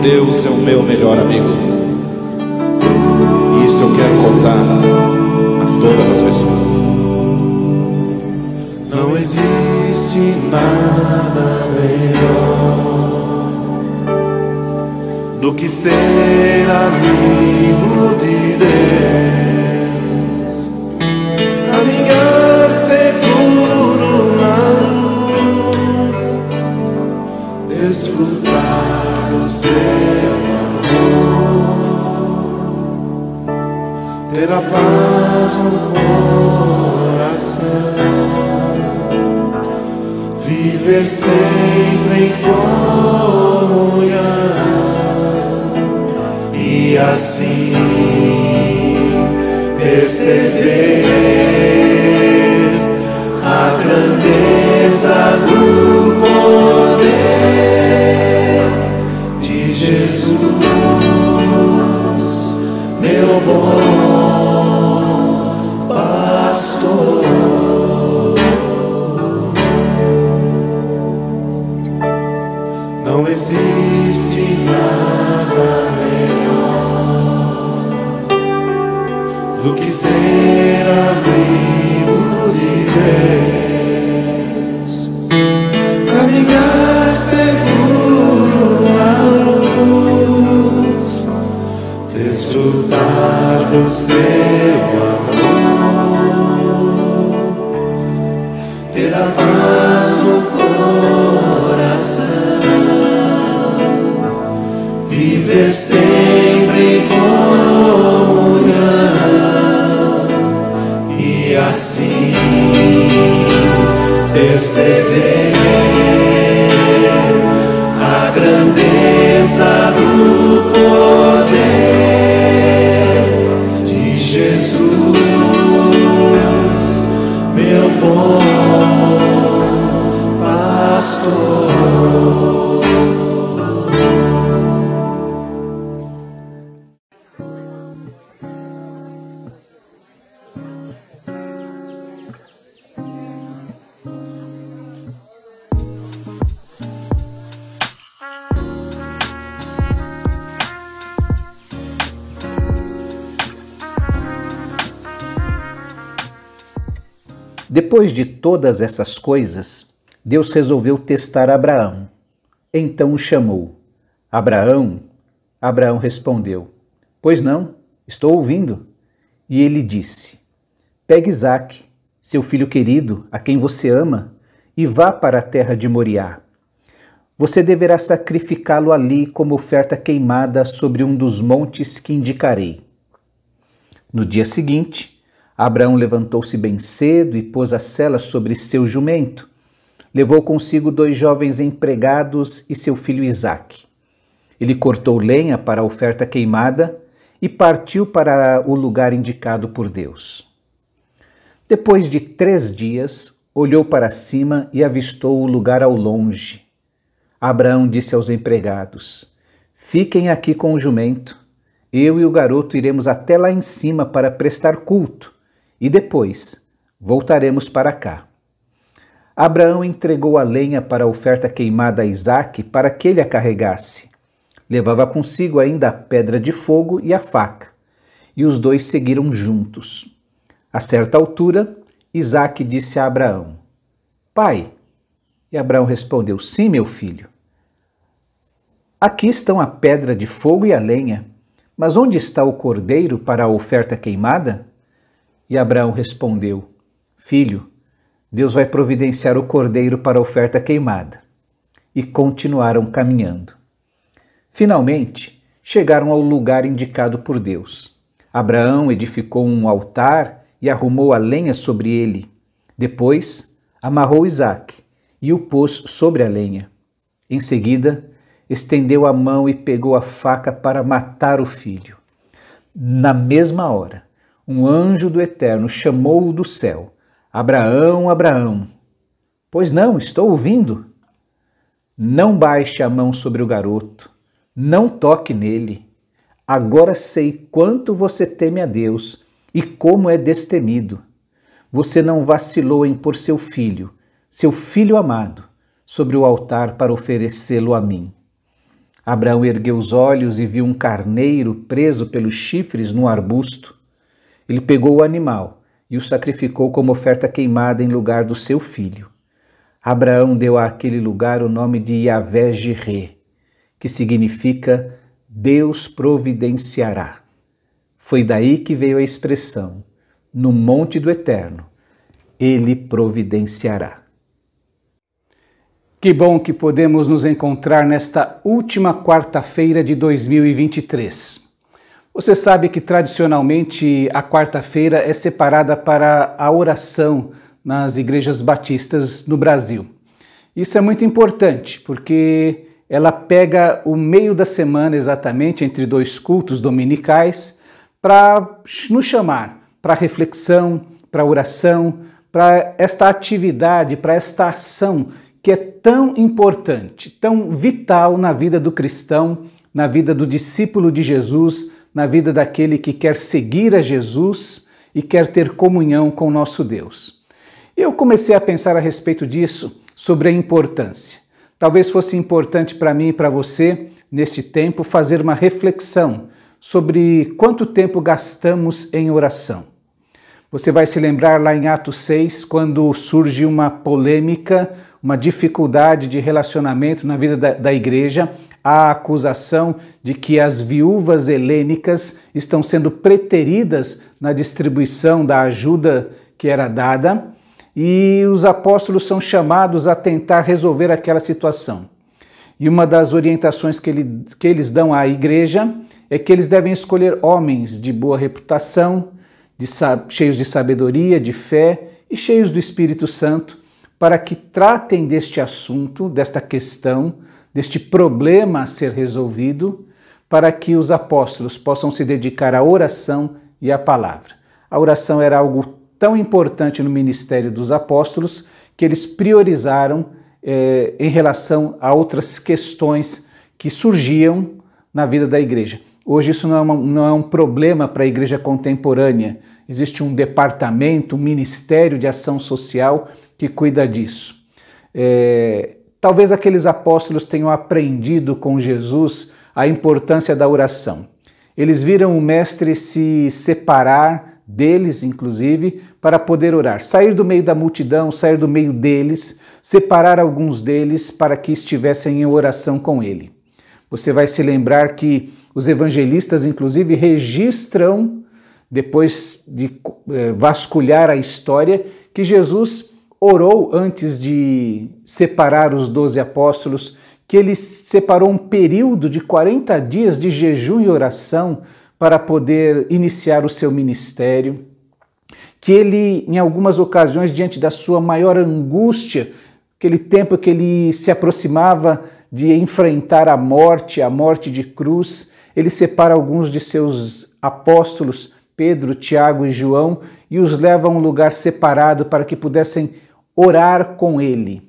Deus é o meu melhor amigo. E isso eu quero contar a todas as pessoas. Não existe nada melhor do que ser amigo de Deus, caminhar seguro na luz, desfrutar do seu amor, ter a paz no coração, viver sempre em comunhão e assim perceber a grandeza do poder de Jesus, meu bom pastor. Não existe nada melhor do que ser amigo de Deus, caminhar seguro na luz, desfrutar do seu amor, ter a paz no coração, viver sempre em comunhão e assim perceber a grandeza do poder de Jesus, meu bom pastor. Depois de todas essas coisas, Deus resolveu testar Abraão. Então o chamou. Abraão? Abraão respondeu: Pois não, estou ouvindo. E ele disse: Pegue Isaque, seu filho querido, a quem você ama, e vá para a terra de Moriá. Você deverá sacrificá-lo ali como oferta queimada sobre um dos montes que indicarei. No dia seguinte, Abraão levantou-se bem cedo e pôs a sela sobre seu jumento. Levou consigo 2 jovens empregados e seu filho Isaque. Ele cortou lenha para a oferta queimada e partiu para o lugar indicado por Deus. Depois de 3 dias, olhou para cima e avistou o lugar ao longe. Abraão disse aos empregados: Fiquem aqui com o jumento. Eu e o garoto iremos até lá em cima para prestar culto. E depois voltaremos para cá. Abraão entregou a lenha para a oferta queimada a Isaque para que ele a carregasse. Levava consigo ainda a pedra de fogo e a faca, e os 2 seguiram juntos. A certa altura, Isaque disse a Abraão: Pai. E Abraão respondeu: Sim, meu filho. Aqui estão a pedra de fogo e a lenha, mas onde está o cordeiro para a oferta queimada? E Abraão respondeu: Filho, Deus vai providenciar o cordeiro para a oferta queimada. E continuaram caminhando. Finalmente, chegaram ao lugar indicado por Deus. Abraão edificou um altar e arrumou a lenha sobre ele. Depois, amarrou Isaque e o pôs sobre a lenha. Em seguida, estendeu a mão e pegou a faca para matar o filho. Na mesma hora, um anjo do Eterno chamou-o do céu: Abraão, Abraão. Pois não, estou ouvindo. Não baixe a mão sobre o garoto, não toque nele. Agora sei quanto você teme a Deus e como é destemido. Você não vacilou em pôr seu filho amado, sobre o altar para oferecê-lo a mim. Abraão ergueu os olhos e viu um carneiro preso pelos chifres num arbusto. Ele pegou o animal e o sacrificou como oferta queimada em lugar do seu filho. Abraão deu àquele lugar o nome de Yahvé-Jireh, que significa Deus providenciará. Foi daí que veio a expressão, no monte do Eterno, Ele providenciará. Que bom que podemos nos encontrar nesta última quarta-feira de 2023. Você sabe que tradicionalmente a quarta-feira é separada para a oração nas igrejas batistas no Brasil. Isso é muito importante porque ela pega o meio da semana exatamente entre dois cultos dominicais para nos chamar para reflexão, para oração, para esta atividade, para esta ação que é tão importante, tão vital na vida do cristão, na vida do discípulo de Jesus, na vida daquele que quer seguir a Jesus e quer ter comunhão com o nosso Deus. Eu comecei a pensar a respeito disso, sobre a importância. Talvez fosse importante para mim e para você, neste tempo, fazer uma reflexão sobre quanto tempo gastamos em oração. Você vai se lembrar lá em Atos 6, quando surge uma polêmica, uma dificuldade de relacionamento na vida da igreja, a acusação de que as viúvas helênicas estão sendo preteridas na distribuição da ajuda que era dada, e os apóstolos são chamados a tentar resolver aquela situação. E uma das orientações que eles dão à igreja é que eles devem escolher homens de boa reputação, cheios de sabedoria, de fé e cheios do Espírito Santo, para que tratem deste assunto, desta questão, deste problema a ser resolvido, para que os apóstolos possam se dedicar à oração e à palavra. A oração era algo tão importante no ministério dos apóstolos que eles priorizaram em relação a outras questões que surgiam na vida da igreja. Hoje isso não é um problema para a igreja contemporânea. Existe um departamento, um ministério de ação social que cuida disso. Talvez aqueles apóstolos tenham aprendido com Jesus a importância da oração. Eles viram o mestre se separar deles, inclusive, para poder orar. Sair do meio da multidão, sair do meio deles, separar alguns deles para que estivessem em oração com ele. Você vai se lembrar que os evangelistas, inclusive, registram, depois de vasculhar a história, que Jesus orou antes de separar os 12 apóstolos, que ele separou um período de 40 dias de jejum e oração para poder iniciar o seu ministério, que ele, em algumas ocasiões, diante da sua maior angústia, aquele tempo que ele se aproximava de enfrentar a morte de cruz, ele separa alguns de seus apóstolos, Pedro, Tiago e João, e os leva a um lugar separado para que pudessem orar com ele.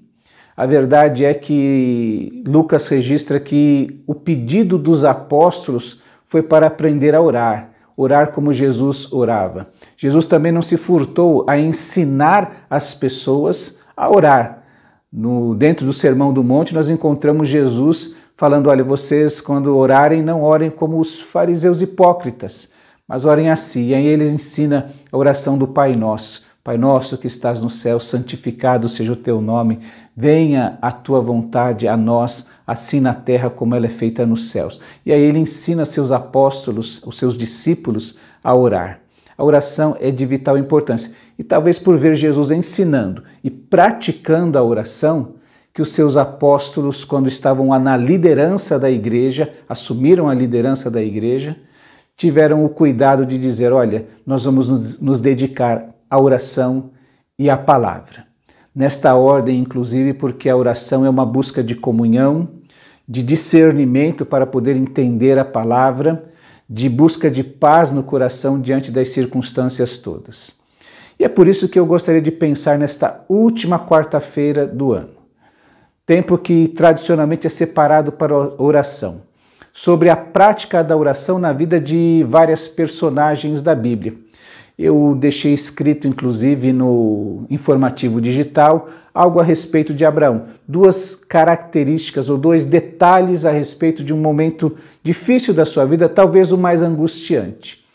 A verdade é que Lucas registra que o pedido dos apóstolos foi para aprender a orar como Jesus orava. Jesus também não se furtou a ensinar as pessoas a orar. Dentro do Sermão do Monte nós encontramos Jesus falando, olha, vocês quando orarem não orem como os fariseus hipócritas, mas orem assim. E aí ele ensina a oração do Pai Nosso. Pai nosso que estás no céu, santificado seja o teu nome, venha a tua vontade a nós, assim na terra como ela é feita nos céus. E aí ele ensina seus apóstolos, os seus discípulos, a orar. A oração é de vital importância. E talvez por ver Jesus ensinando e praticando a oração, que os seus apóstolos, quando estavam na liderança da igreja, assumiram a liderança da igreja, tiveram o cuidado de dizer, olha, nós vamos nos dedicar à oração e à palavra. Nesta ordem, inclusive, porque a oração é uma busca de comunhão, de discernimento para poder entender a palavra, de busca de paz no coração diante das circunstâncias todas. E é por isso que eu gostaria de pensar nesta última quarta-feira do ano, tempo que tradicionalmente é separado para a oração, sobre a prática da oração na vida de várias personagens da Bíblia. Eu deixei escrito, inclusive, no informativo digital, algo a respeito de Abraão. Duas características ou dois detalhes a respeito de um momento difícil da sua vida, talvez o mais angustiante.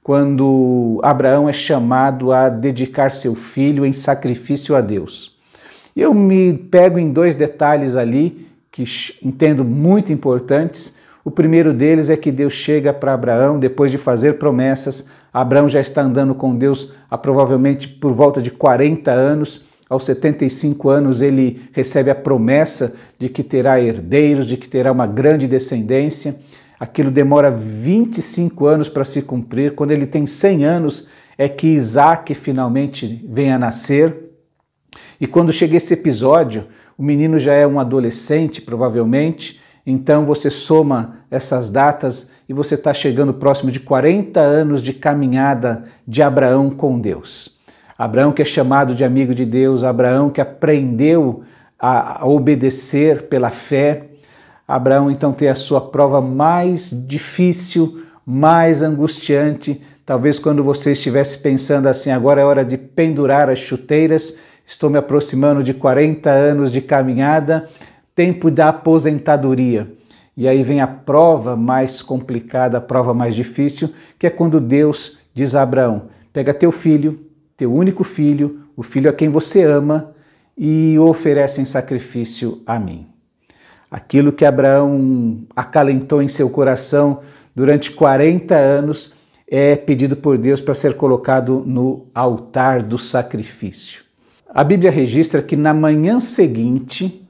Quando Abraão é chamado a dedicar seu filho em sacrifício a Deus. Eu me pego em dois detalhes ali que entendo muito importantes. O primeiro deles é que Deus chega para Abraão depois de fazer promessas. Abraão já está andando com Deus há provavelmente por volta de 40 anos. Aos 75 anos ele recebe a promessa de que terá herdeiros, de que terá uma grande descendência. Aquilo demora 25 anos para se cumprir. Quando ele tem 100 anos é que Isaac finalmente vem a nascer. E quando chega esse episódio, o menino já é um adolescente, provavelmente. Então você soma essas datas e você está chegando próximo de 40 anos de caminhada de Abraão com Deus. Abraão que é chamado de amigo de Deus, Abraão que aprendeu a obedecer pela fé. Abraão então tem a sua prova mais difícil, mais angustiante. Talvez quando você estivesse pensando assim, agora é hora de pendurar as chuteiras, estou me aproximando de 40 anos de caminhada, tempo da aposentadoria. E aí vem a prova mais complicada, a prova mais difícil, que é quando Deus diz a Abraão, pega teu filho, teu único filho, o filho a quem você ama, e o oferece em sacrifício a mim. Aquilo que Abraão acalentou em seu coração durante 40 anos é pedido por Deus para ser colocado no altar do sacrifício. A Bíblia registra que na manhã seguinte,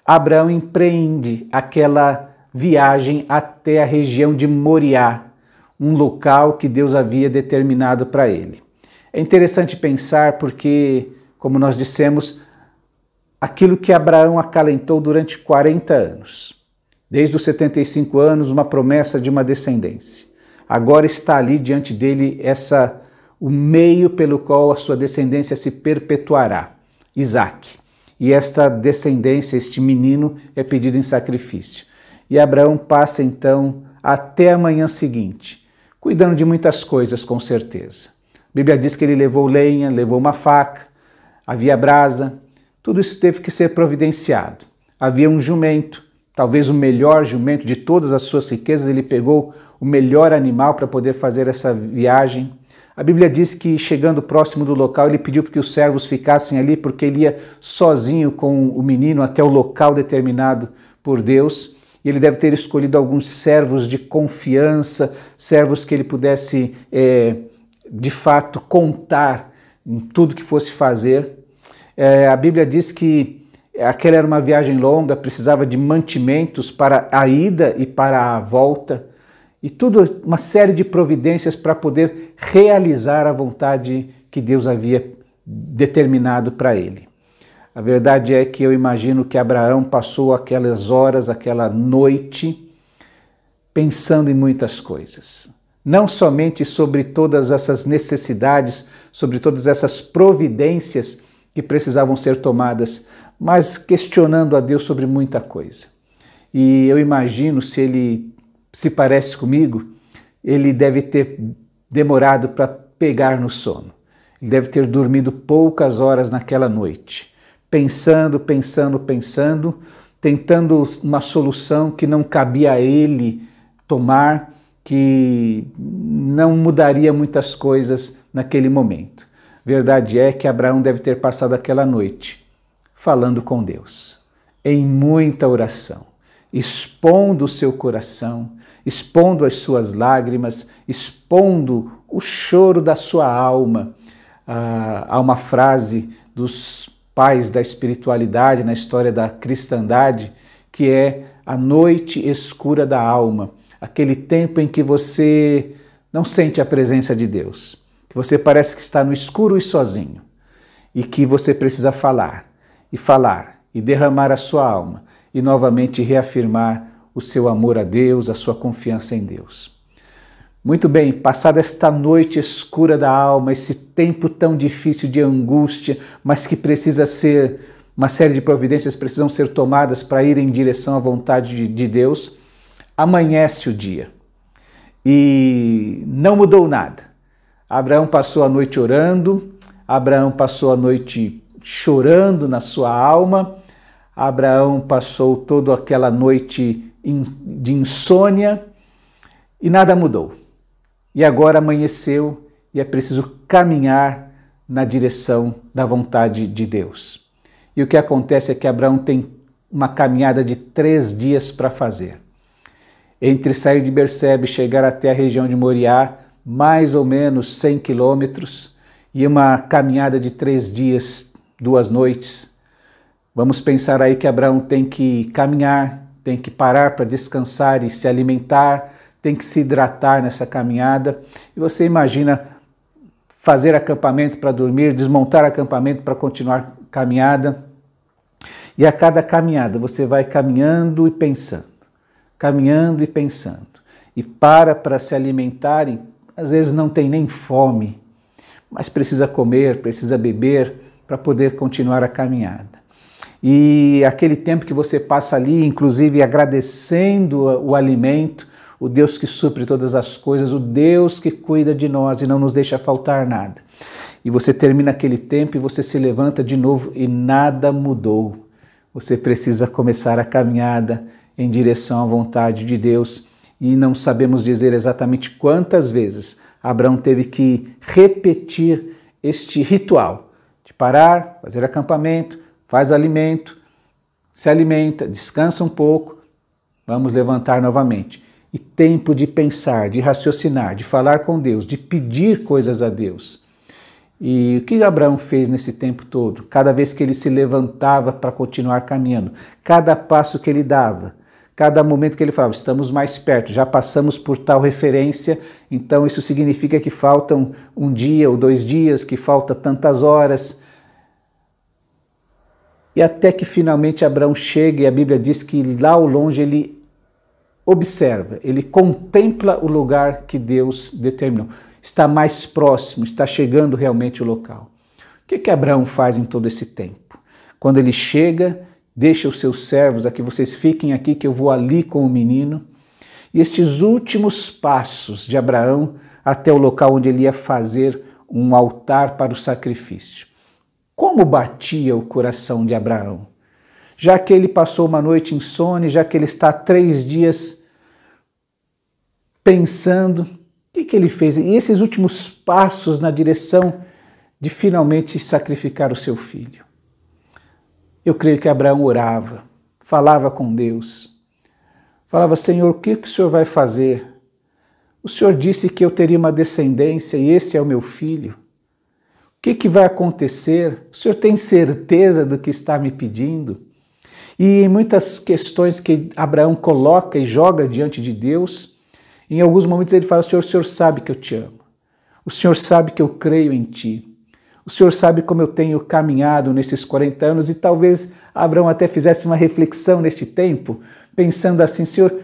Abraão empreende aquela viagem até a região de Moriá, um local que Deus havia determinado para ele. É interessante pensar porque, como nós dissemos, aquilo que Abraão acalentou durante 40 anos, desde os 75 anos, uma promessa de uma descendência. Agora está ali diante dele o meio pelo qual a sua descendência se perpetuará, Isaac. E esta descendência, este menino, é pedido em sacrifício. E Abraão passa então até a manhã seguinte, cuidando de muitas coisas com certeza. A Bíblia diz que ele levou lenha, levou uma faca, havia brasa, tudo isso teve que ser providenciado. Havia um jumento, talvez o melhor jumento de todas as suas riquezas, ele pegou o melhor animal para poder fazer essa viagem. A Bíblia diz que, chegando próximo do local, ele pediu para que os servos ficassem ali, porque ele ia sozinho com o menino até o local determinado por Deus. E ele deve ter escolhido alguns servos de confiança, servos que ele pudesse, de fato, contar em tudo que fosse fazer. A Bíblia diz que aquela era uma viagem longa, precisava de mantimentos para a ida e para a volta. E tudo, uma série de providências para poder realizar a vontade que Deus havia determinado para ele. A verdade é que eu imagino que Abraão passou aquelas horas, aquela noite, pensando em muitas coisas. Não somente sobre todas essas necessidades, sobre todas essas providências que precisavam ser tomadas, mas questionando a Deus sobre muita coisa. E eu imagino, se ele se parece comigo, ele deve ter demorado para pegar no sono. Ele deve ter dormido poucas horas naquela noite, pensando, tentando uma solução que não cabia a ele tomar, que não mudaria muitas coisas naquele momento. Verdade é que Abraão deve ter passado aquela noite falando com Deus, em muita oração, expondo o seu coração, expondo as suas lágrimas, expondo o choro da sua alma. Há uma frase dos pais da espiritualidade na história da cristandade, que é a noite escura da alma, aquele tempo em que você não sente a presença de Deus, que você parece que está no escuro e sozinho, e que você precisa falar, e derramar a sua alma, e novamente reafirmar o seu amor a Deus, a sua confiança em Deus. Muito bem, passada esta noite escura da alma, esse tempo tão difícil de angústia, mas que precisa ser, uma série de providências precisam ser tomadas para ir em direção à vontade de Deus, amanhece o dia. E não mudou nada. Abraão passou a noite orando, Abraão passou a noite chorando na sua alma, Abraão passou toda aquela noite de insônia e nada mudou. E agora amanheceu e é preciso caminhar na direção da vontade de Deus. E o que acontece é que Abraão tem uma caminhada de 3 dias para fazer. Entre sair de Berseba e chegar até a região de Moriá, mais ou menos 100 quilômetros, e uma caminhada de 3 dias, 2 noites. Vamos pensar aí que Abraão tem que caminhar, tem que parar para descansar e se alimentar, tem que se hidratar nessa caminhada. E você imagina fazer acampamento para dormir, desmontar acampamento para continuar caminhada. E a cada caminhada você vai caminhando e pensando, e para se alimentar e às vezes não tem nem fome, mas precisa comer, precisa beber para poder continuar a caminhada. E aquele tempo que você passa ali, inclusive agradecendo o alimento, o Deus que supre todas as coisas, o Deus que cuida de nós e não nos deixa faltar nada. E você termina aquele tempo e você se levanta de novo e nada mudou. Você precisa começar a caminhada em direção à vontade de Deus e não sabemos dizer exatamente quantas vezes Abraão teve que repetir este ritual de parar, fazer acampamento, faz alimento, se alimenta, descansa um pouco, vamos levantar novamente. E tempo de pensar, de raciocinar, de falar com Deus, de pedir coisas a Deus. E o que Abraão fez nesse tempo todo? Cada vez que ele se levantava para continuar caminhando, cada passo que ele dava, cada momento que ele falava, estamos mais perto, já passamos por tal referência, então isso significa que faltam 1 dia ou 2 dias, que falta tantas horas. E até que finalmente Abraão chega e a Bíblia diz que lá ao longe ele observa, ele contempla o lugar que Deus determinou. Está mais próximo, está chegando realmente o local. O que Abraão faz em todo esse tempo? Quando ele chega, deixa os seus servos aqui, vocês fiquem aqui que eu vou ali com o menino. E estes últimos passos de Abraão até o local onde ele ia fazer um altar para o sacrifício. Como batia o coração de Abraão? Já que ele passou uma noite insone, já que ele está 3 dias pensando, o que ele fez? E esses últimos passos na direção de finalmente sacrificar o seu filho. Eu creio que Abraão orava, falava com Deus, falava, Senhor, o que o Senhor vai fazer? O Senhor disse que eu teria uma descendência e esse é o meu filho. O que vai acontecer? O Senhor tem certeza do que está me pedindo? E em muitas questões que Abraão coloca e joga diante de Deus, em alguns momentos ele fala, o Senhor sabe que eu te amo. O Senhor sabe que eu creio em ti. O Senhor sabe como eu tenho caminhado nesses 40 anos e talvez Abraão até fizesse uma reflexão neste tempo, pensando assim, Senhor,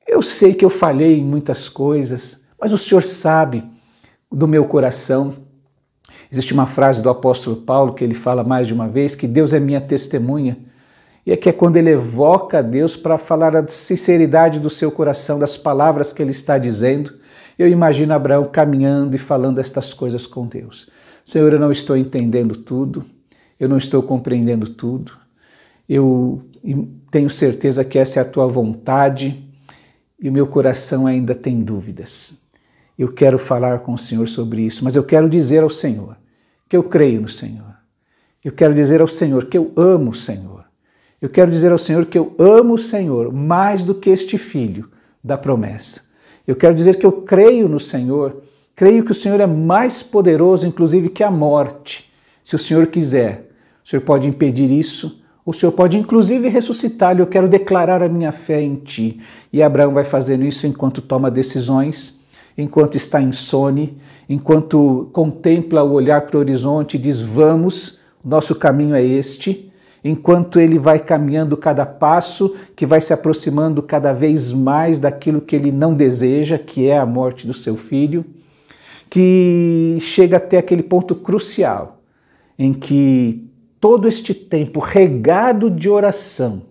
eu sei que eu falhei em muitas coisas, mas o Senhor sabe do meu coração. Existe uma frase do apóstolo Paulo que ele fala mais de uma vez, que Deus é minha testemunha. E é que é quando ele evoca a Deus para falar a sinceridade do seu coração, das palavras que ele está dizendo. Eu imagino Abraão caminhando e falando estas coisas com Deus. Senhor, eu não estou entendendo tudo, eu não estou compreendendo tudo. Eu tenho certeza que essa é a tua vontade e o meu coração ainda tem dúvidas. Eu quero falar com o Senhor sobre isso, mas eu quero dizer ao Senhor que eu creio no Senhor. Eu quero dizer ao Senhor que eu amo o Senhor. Eu quero dizer ao Senhor que eu amo o Senhor mais do que este filho da promessa. Eu quero dizer que eu creio no Senhor, creio que o Senhor é mais poderoso, inclusive, que a morte. Se o Senhor quiser, o Senhor pode impedir isso, o Senhor pode, inclusive, ressuscitá-lo. Eu quero declarar a minha fé em ti. E Abraão vai fazendo isso enquanto toma decisões, enquanto está insone, enquanto contempla o olhar para o horizonte e diz, vamos, nosso caminho é este. Enquanto ele vai caminhando cada passo, que vai se aproximando cada vez mais daquilo que ele não deseja, que é a morte do seu filho, que chega até aquele ponto crucial, em que todo este tempo regado de oração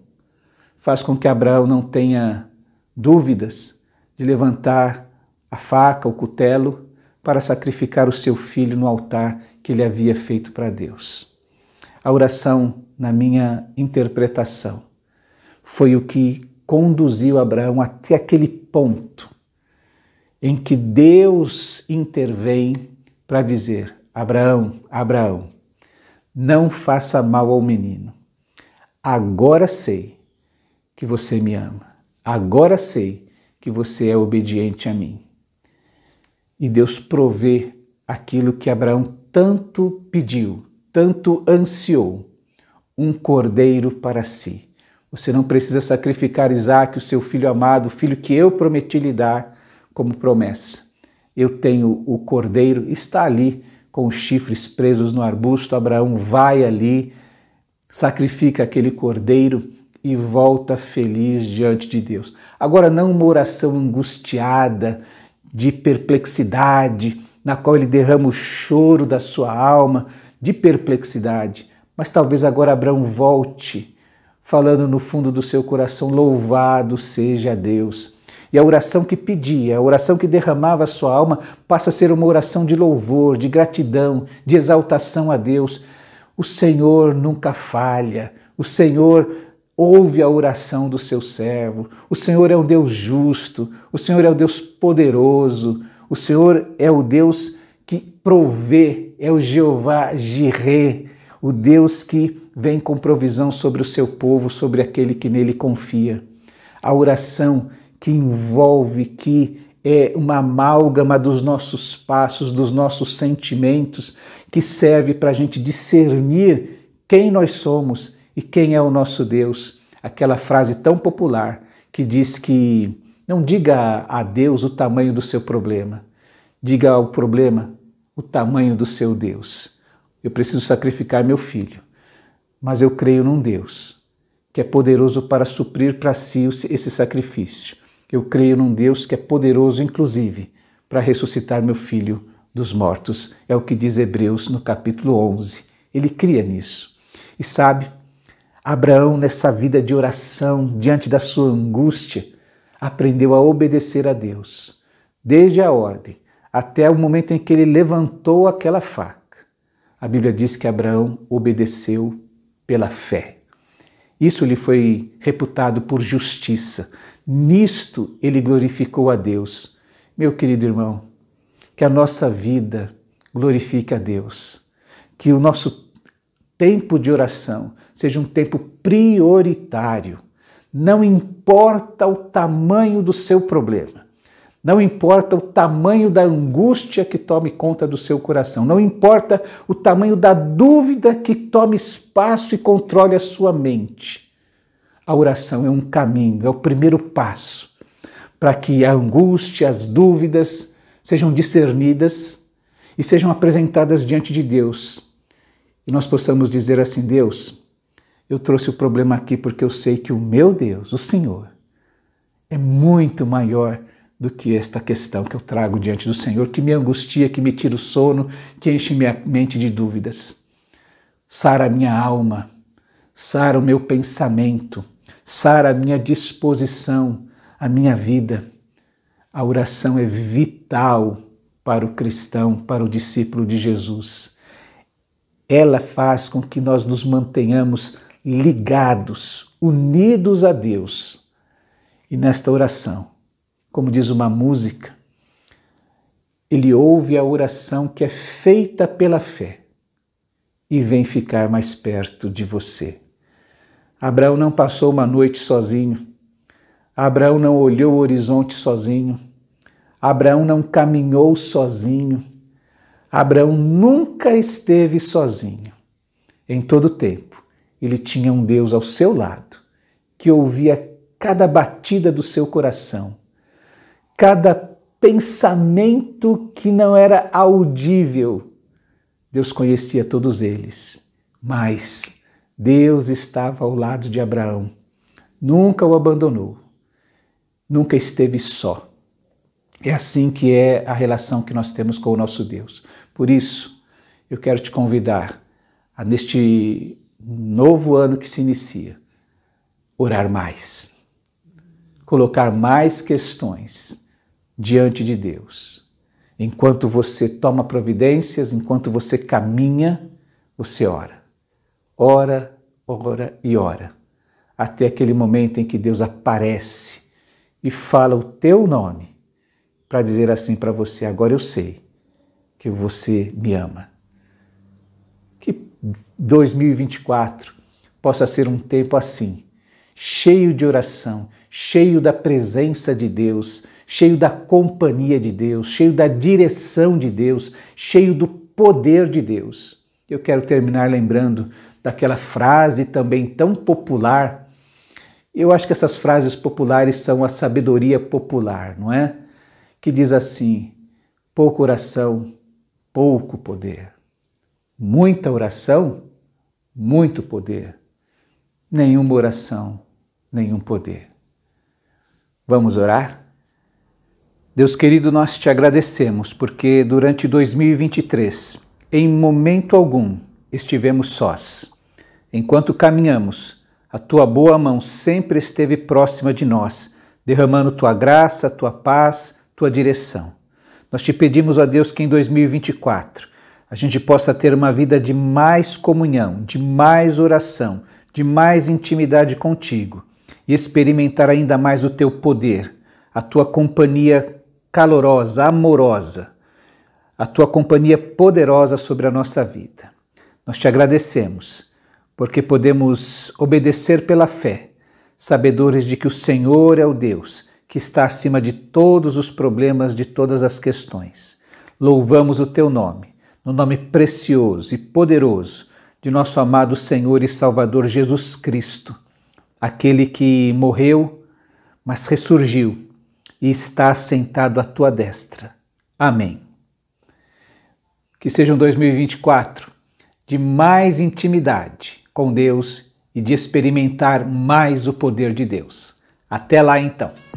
faz com que Abraão não tenha dúvidas de levantar a faca, o cutelo, para sacrificar o seu filho no altar que ele havia feito para Deus. A oração, na minha interpretação, foi o que conduziu Abraão até aquele ponto em que Deus intervém para dizer: Abraão, Abraão, não faça mal ao menino. Agora sei que você me ama. Agora sei que você é obediente a mim. E Deus provê aquilo que Abraão tanto pediu, tanto ansiou, um cordeiro para si. Você não precisa sacrificar Isaque, o seu filho amado, o filho que eu prometi lhe dar como promessa. Eu tenho o cordeiro, está ali com os chifres presos no arbusto. Abraão vai ali, sacrifica aquele cordeiro e volta feliz diante de Deus. Agora, não uma oração angustiada, de perplexidade, na qual ele derrama o choro da sua alma, de perplexidade, mas talvez agora Abraão volte, falando no fundo do seu coração: louvado seja Deus. E a oração que pedia, a oração que derramava a sua alma, passa a ser uma oração de louvor, de gratidão, de exaltação a Deus. O Senhor nunca falha, o Senhor ouve a oração do seu servo, o Senhor é o Deus justo, o Senhor é o Deus poderoso, o Senhor é o Deus que provê, é o Jeová Jireh, o Deus que vem com provisão sobre o seu povo, sobre aquele que nele confia. A oração que envolve, que é uma amálgama dos nossos passos, dos nossos sentimentos, que serve para a gente discernir quem nós somos e quem é o nosso Deus. Aquela frase tão popular que diz que não diga a Deus o tamanho do seu problema, diga ao problema o tamanho do seu Deus. Eu preciso sacrificar meu filho, mas eu creio num Deus que é poderoso para suprir para si esse sacrifício. Eu creio num Deus que é poderoso, inclusive, para ressuscitar meu filho dos mortos. É o que diz Hebreus no capítulo 11. Ele cria nisso. E sabe, Abraão, nessa vida de oração, diante da sua angústia, aprendeu a obedecer a Deus, desde a ordem até o momento em que ele levantou aquela faca. A Bíblia diz que Abraão obedeceu pela fé. Isso lhe foi reputado por justiça. Nisto ele glorificou a Deus. Meu querido irmão, que a nossa vida glorifique a Deus, que o nosso tempo de oração seja um tempo prioritário. Não importa o tamanho do seu problema, não importa o tamanho da angústia que tome conta do seu coração, não importa o tamanho da dúvida que tome espaço e controle a sua mente. A oração é um caminho, é o primeiro passo para que a angústia, as dúvidas sejam discernidas e sejam apresentadas diante de Deus. E nós possamos dizer assim: Deus, eu trouxe o problema aqui porque eu sei que o meu Deus, o Senhor, é muito maior do que esta questão que eu trago diante do Senhor, que me angustia, que me tira o sono, que enche minha mente de dúvidas. Sara a minha alma, sara o meu pensamento, sara a minha disposição, a minha vida. A oração é vital para o cristão, para o discípulo de Jesus. Ela faz com que nós nos mantenhamos ligados, unidos a Deus. E nesta oração, como diz uma música, ele ouve a oração que é feita pela fé e vem ficar mais perto de você. Abraão não passou uma noite sozinho. Abraão não olhou o horizonte sozinho. Abraão não caminhou sozinho. Abraão nunca esteve sozinho. Em todo tempo, ele tinha um Deus ao seu lado, que ouvia cada batida do seu coração, cada pensamento que não era audível. Deus conhecia todos eles, mas Deus estava ao lado de Abraão, nunca o abandonou, nunca esteve só. É assim que é a relação que nós temos com o nosso Deus. Por isso, eu quero te convidar a, neste novo ano que se inicia, orar mais, colocar mais questões diante de Deus Enquanto você toma providências, enquanto você caminha, você ora. Ora, ora e ora. Até aquele momento em que Deus aparece e fala o teu nome para dizer assim para você: agora eu sei que você me ama. Que 2024 possa ser um tempo assim, cheio de oração, cheio da presença de Deus, cheio da companhia de Deus, cheio da direção de Deus, cheio do poder de Deus. Eu quero terminar lembrando daquela frase também tão popular. Eu acho que essas frases populares são a sabedoria popular, não é? Que diz assim: pouca oração, pouco poder. Muita oração, muito poder. Nenhuma oração, nenhum poder. Vamos orar? Deus querido, nós te agradecemos porque durante 2023, em momento algum, estivemos sós. Enquanto caminhamos, a tua boa mão sempre esteve próxima de nós, derramando tua graça, tua paz, tua direção. Nós te pedimos, ó Deus, que em 2024 a gente possa ter uma vida de mais comunhão, de mais oração, de mais intimidade contigo e experimentar ainda mais o teu poder, a tua companhia calorosa, amorosa, a tua companhia poderosa sobre a nossa vida. Nós te agradecemos porque podemos obedecer pela fé, sabedores de que o Senhor é o Deus que está acima de todos os problemas, de todas as questões. Louvamos o teu nome, no nome precioso e poderoso de nosso amado Senhor e Salvador Jesus Cristo, aquele que morreu, mas ressurgiu e está assentado à tua destra. Amém. Que seja um 2024 de mais intimidade com Deus e de experimentar mais o poder de Deus. Até lá então.